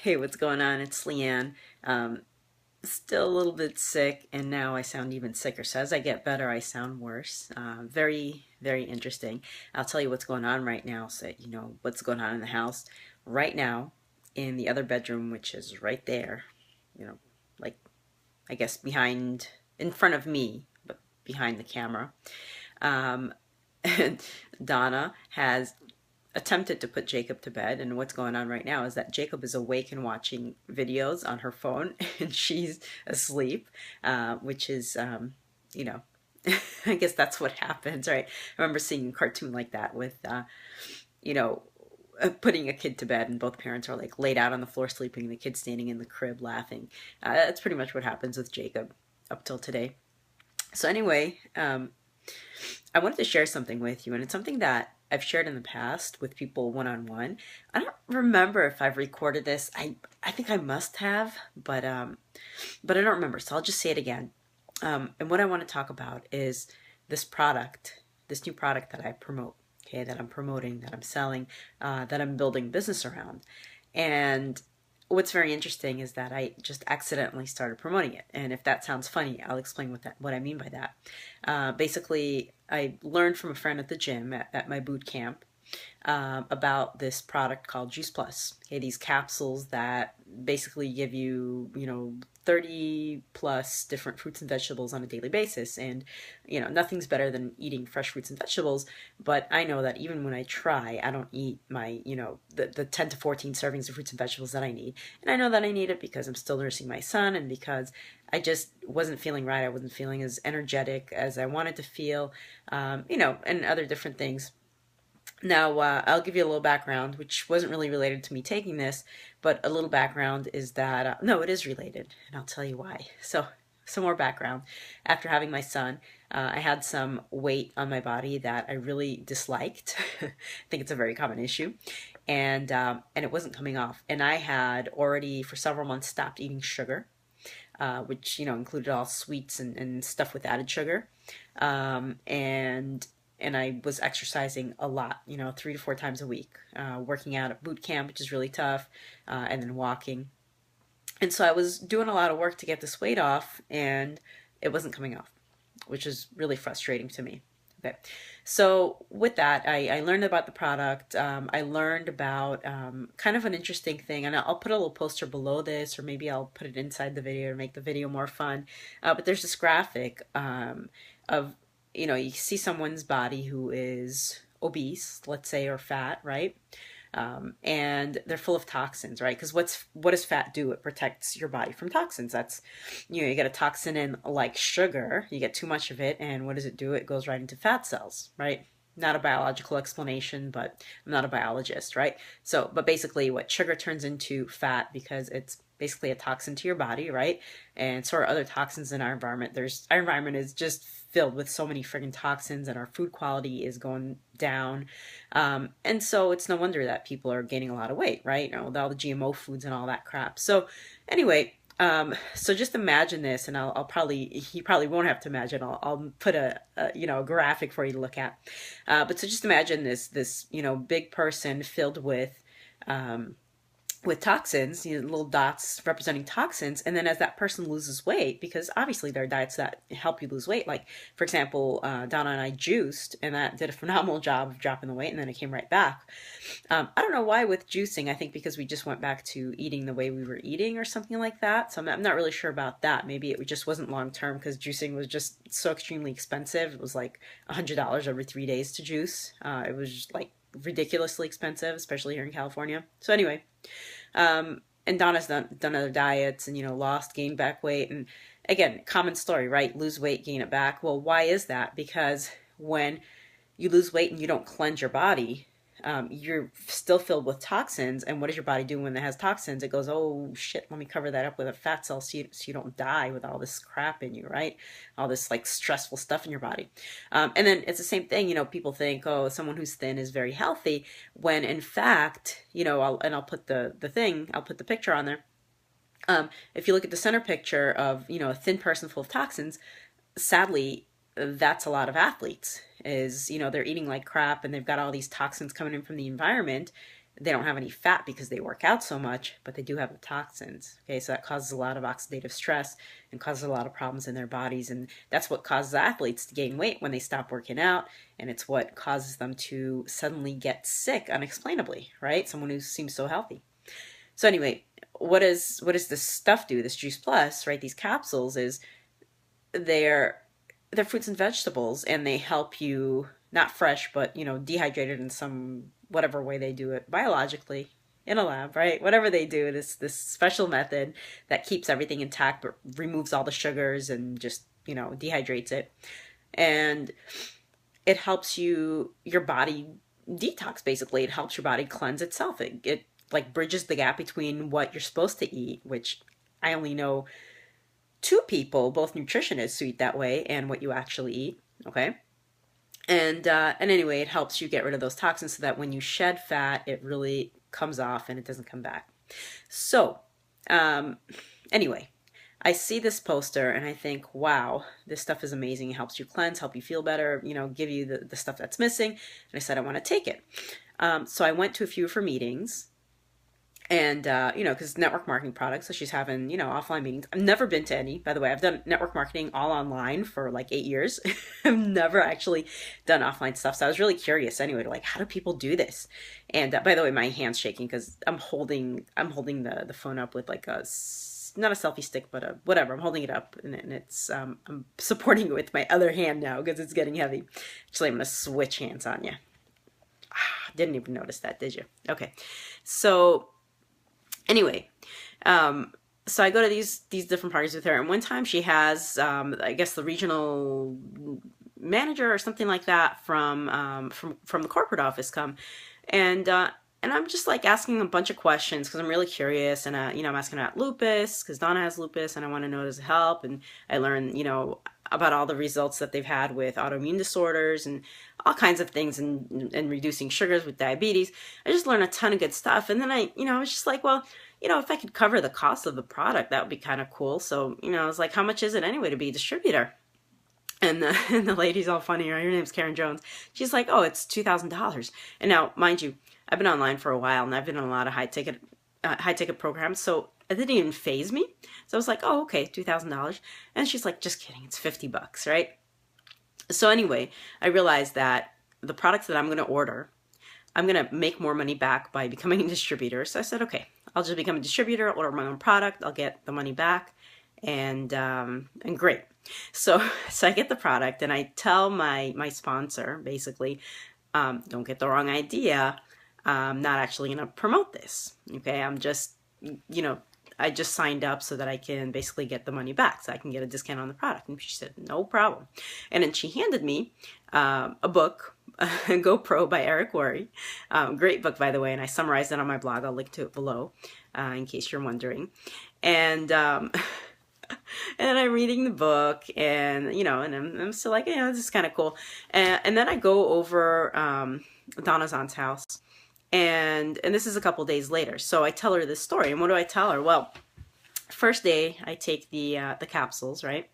Hey, what's going on? It's Leanne. Still a little bit sick, and now I sound even sicker. So as I get better, I sound worse. Very, very interesting. I'll tell you what's going on right now, so that you know what's going on in the house right now, in the other bedroom, which is right there. You know, like I guess behind, in front of me, but behind the camera. Um, and Donna has attempted to put Jacob to bed, and what's going on right now is that Jacob is awake and watching videos on her phone, and she's asleep, which is, you know, I guess that's what happens, right? I remember seeing a cartoon like that with, you know, putting a kid to bed, and both parents are like laid out on the floor sleeping, and the kid standing in the crib laughing. That's pretty much what happens with Jacob up till today. So anyway, I wanted to share something with you, and it's something that I've shared in the past with people one on one. I don't remember if I've recorded this. I think I must have, but I don't remember. So I'll just say it again. And what I want to talk about is this product, this new product that I promote. Okay, that I'm promoting, that I'm selling, that I'm building business around, and what's very interesting is that I just accidentally started promoting it. And if that sounds funny, I'll explain what I mean by that. Basically, I learned from a friend at the gym at my boot camp about this product called Juice Plus. Okay, these capsules that basically give you, 30 plus different fruits and vegetables on a daily basis. And, nothing's better than eating fresh fruits and vegetables. But I know that even when I try, I don't eat my, the 10 to 14 servings of fruits and vegetables that I need. And I know that I need it because I'm still nursing my son and because I just wasn't feeling right. I wasn't feeling as energetic as I wanted to feel, and other different things. Now, I'll give you a little background, which wasn't really related to me taking this, but a little background is that, no, it is related, and I'll tell you why. So, some more background. After having my son, I had some weight on my body that I really disliked. I think it's a very common issue, and it wasn't coming off. And I had already, for several months, stopped eating sugar, which included all sweets and stuff with added sugar, and I was exercising a lot, 3 to 4 times a week, working out at boot camp, which is really tough, and then walking. And so I was doing a lot of work to get this weight off, and it wasn't coming off, which is really frustrating to me. Okay, so with that, I learned about the product. I learned about kind of an interesting thing, and I'll put a little poster below this, or maybe I'll put it inside the video to make the video more fun. But there's this graphic of you see someone's body who is obese, let's say, or fat, right? And they're full of toxins, right? Because what does fat do? It protects your body from toxins. That's, you get a toxin in like sugar, you get too much of it, and what does it do? It goes right into fat cells, right? Not a biological explanation, but I'm not a biologist, right? So, but basically, what sugar turns into fat because it's basically a toxin to your body, right? And so are other toxins in our environment. Our environment is just filled with so many friggin' toxins, and our food quality is going down. And so it's no wonder that people are gaining a lot of weight, right? With all the GMO foods and all that crap. So anyway, so just imagine this, and you probably won't have to imagine. I'll put a graphic for you to look at. But so just imagine this big person filled with toxins, little dots representing toxins. And then as that person loses weight, because obviously there are diets that help you lose weight. Like, for example, Donna and I juiced, and that did a phenomenal job of dropping the weight, and then it came right back. I don't know why with juicing. I think because we just went back to eating the way we were eating or something like that. So I'm not really sure about that. Maybe it just wasn't long term because juicing was just so extremely expensive. It was like $100 every 3 days to juice. It was just like ridiculously expensive, especially here in California. So anyway, and Donna's done other diets and, lost, gained back weight. And again, common story, right? Lose weight, gain it back. Well, why is that? Because when you lose weight and you don't cleanse your body, you're still filled with toxins. And what does your body do when it has toxins? It goes, oh shit, let me cover that up with a fat cell so you don't die with all this crap in you, right? All this like stressful stuff in your body. And then it's the same thing, people think, oh, someone who's thin is very healthy, when in fact, I'll put I'll put the picture on there. If you look at the center picture of, a thin person full of toxins, sadly, that's a lot of athletes. They're eating like crap, and they've got all these toxins coming in from the environment, They don't have any fat because they work out so much, but they do have the toxins. Okay, so that causes a lot of oxidative stress and causes a lot of problems in their bodies. And that's what causes athletes to gain weight when they stop working out. And it's what causes them to suddenly get sick unexplainably, right? Someone who seems so healthy. So anyway, what does this stuff do? This Juice Plus, right? These capsules is they're fruits and vegetables, and they help you, not fresh, but dehydrated in some whatever way they do it biologically in a lab, right? Whatever they do, this special method that keeps everything intact but removes all the sugars and just dehydrates it, and it helps your body detox. Basically, it helps your body cleanse itself. It like bridges the gap between what you're supposed to eat, which I only know two people, both nutritionists, who eat that way, and what you actually eat. Okay. And anyway, it helps you get rid of those toxins so that when you shed fat, it really comes off and it doesn't come back. So anyway, I see this poster and I think, wow, this stuff is amazing. It helps you cleanse, help you feel better, give you the stuff that's missing. And I said, I want to take it. So I went to a few of her meetings. And, because network marketing products, so she's having, offline meetings. I've never been to any, by the way. I've done network marketing all online for like 8 years. I've never actually done offline stuff. So I was really curious anyway, to like, how do people do this? And by the way, my hand's shaking because I'm holding the phone up with like not a selfie stick, but whatever. I'm holding it up and it's, I'm supporting it with my other hand now because it's getting heavy. Actually, I'm going to switch hands on you. Didn't even notice that, did you? Okay. So anyway, so I go to these different parties with her, and one time she has, I guess, the regional manager or something like that from the corporate office come, and I'm just like asking a bunch of questions because I'm really curious, and I'm asking about lupus because Donna has lupus, and I want to know does it help, and I learn about all the results that they've had with autoimmune disorders and all kinds of things, and reducing sugars with diabetes. I just learned a ton of good stuff. And then I was just like, well, if I could cover the cost of the product, that would be kind of cool. So, I was like, how much is it anyway to be a distributor? And the lady's all funny. Her name's Karen Jones. She's like, oh, it's $2,000. And now, mind you, I've been online for a while, and I've been on a lot of high ticket programs. So it didn't even faze me. So I was like, oh, okay, $2,000. And she's like, just kidding, it's $50, right? So anyway, I realized that the products that I'm going to order, I'm going to make more money back by becoming a distributor. So I said, okay, I'll just become a distributor, order my own product, I'll get the money back, and great. So I get the product, and I tell my sponsor, basically, don't get the wrong idea, I'm not actually going to promote this. Okay, I'm just, I just signed up so that I can basically get the money back, so I can get a discount on the product. And she said, no problem. And then she handed me a book, GoPro by Eric Worre. Great book, by the way, and I summarized it on my blog. I'll link to it below in case you're wondering. And and I'm reading the book, and and I'm still like, this is kind of cool. And then I go over Donna's aunt's house. And this is a couple days later. So I tell her this story. And what do I tell her? Well, first day I take the capsules, right?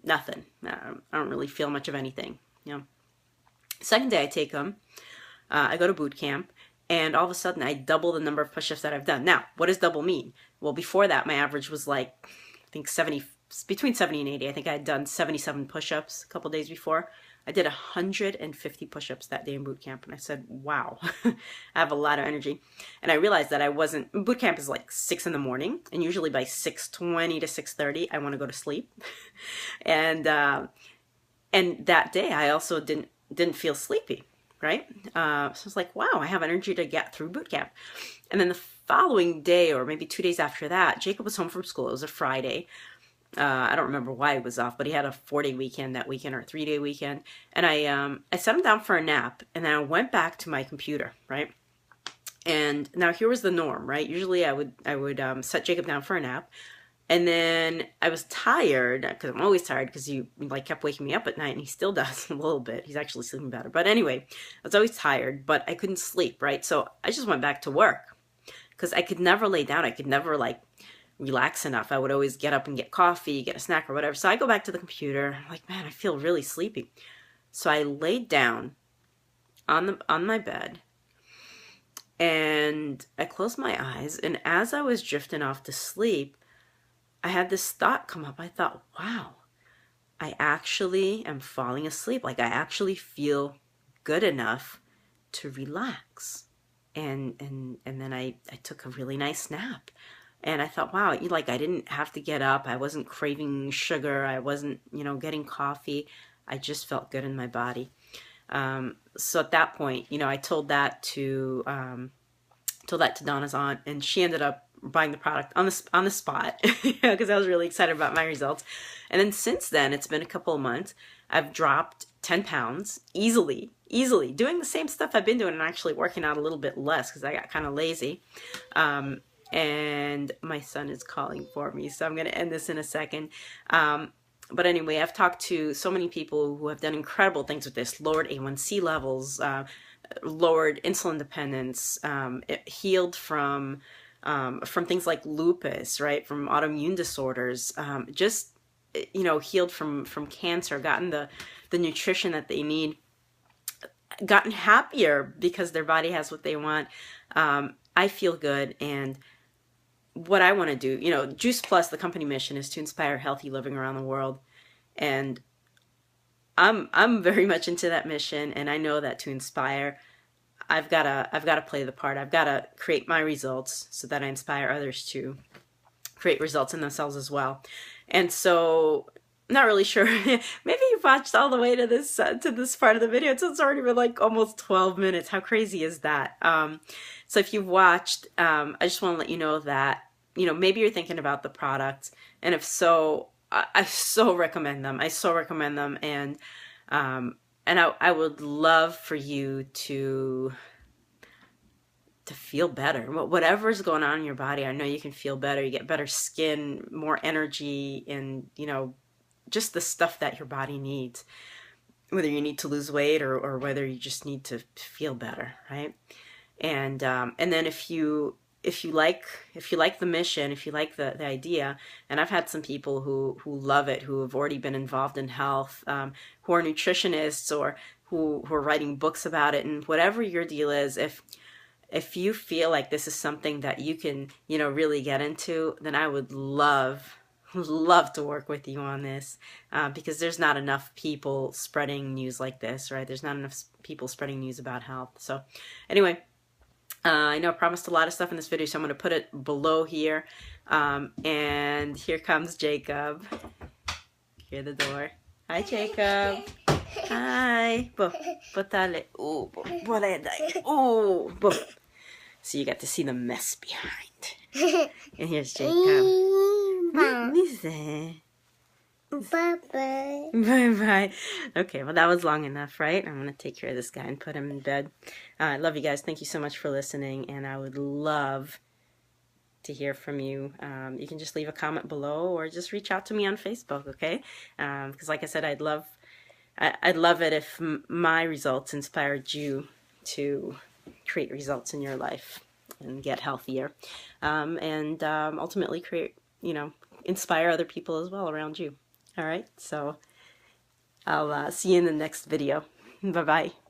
Nothing. I don't really feel much of anything. Second day I take them. I go to boot camp, and all of a sudden I double the number of push-ups that I've done. Now, what does double mean? Well, before that, my average was like, I think between 70 and 80. I think I had done 77 push-ups a couple days before. I did 150 push-ups that day in boot camp, and I said, wow, I have a lot of energy. And I realized that boot camp is like 6 in the morning, and usually by 6:20 to 6:30, I want to go to sleep. And that day, I also didn't feel sleepy, right? So I was like, wow, I have energy to get through boot camp. And then the following day, or maybe 2 days after that, Jacob was home from school. It was a Friday. I don't remember why he was off, but he had a 4-day weekend that weekend, or a 3-day weekend. And I set him down for a nap, and then I went back to my computer, right? And now here was the norm, right? Usually I would set Jacob down for a nap, and then I was tired, because I'm always tired, because he like kept waking me up at night, and he still does a little bit. He's actually sleeping better. But anyway, I was always tired, but I couldn't sleep, right? So I just went back to work, because I could never lay down. I could never relax enough. I would always get up and get coffee, get a snack or whatever. So I go back to the computer. I'm like, man, I feel really sleepy. So I laid down on my bed, And I closed my eyes, and as I was drifting off to sleep, I had this thought come up. I thought, wow, I actually am falling asleep. Like, I actually feel good enough to relax. And then I took a really nice nap. And I thought, wow, like, I didn't have to get up. I wasn't craving sugar. I wasn't, getting coffee. I just felt good in my body. So at that point, I told that to Donna's aunt, and she ended up buying the product on the spot because I was really excited about my results. And then since then, it's been a couple of months. I've dropped 10 pounds easily, doing the same stuff I've been doing and actually working out a little bit less because I got kind of lazy. And my son is calling for me, so I'm going to end this in a second. But anyway, I've talked to so many people who have done incredible things with this: lowered A1C levels, lowered insulin dependence, healed from things like lupus, right? From autoimmune disorders, healed from cancer, gotten the nutrition that they need, gotten happier because their body has what they want. I feel good, and what I want to do, Juice Plus, the company mission, is to inspire healthy living around the world. And I'm very much into that mission, and I know that to inspire, I've got to play the part. I've got to create my results so that I inspire others to create results in themselves as well. And so, not really sure. Maybe you've watched all the way to this part of the video. So it's already been like almost 12 minutes. How crazy is that? So if you've watched, I just want to let you know that, maybe you're thinking about the product, and if so, I so recommend them. I so recommend them, and I would love for you to feel better. Whatever's going on in your body, I know you can feel better. You get better skin, more energy, and just the stuff that your body needs, whether you need to lose weight or whether you just need to feel better, right? And then if you like the mission, if you like the idea, and I've had some people who love it, who have already been involved in health, who are nutritionists or who are writing books about it, and whatever your deal is, if you feel like this is something that you can, really get into, then I would love to work with you on this, because there's not enough people spreading news like this, right? There's not enough people spreading news about health. So anyway, I know I promised a lot of stuff in this video, so I'm going to put it below here. And here comes Jacob. Hear the door. Hi, Jacob. Hi. So you got to see the mess behind. And here's Jacob. Bye-bye. Bye-bye. Okay, well, that was long enough, right? I'm going to take care of this guy and put him in bed. I love you guys. Thank you so much for listening, and I would love to hear from you. You can just leave a comment below or just reach out to me on Facebook, okay? Because like I said, I'd love it if my results inspired you to create results in your life and get healthier, and ultimately create, inspire other people as well around you. All right, so I'll see you in the next video. Bye-bye.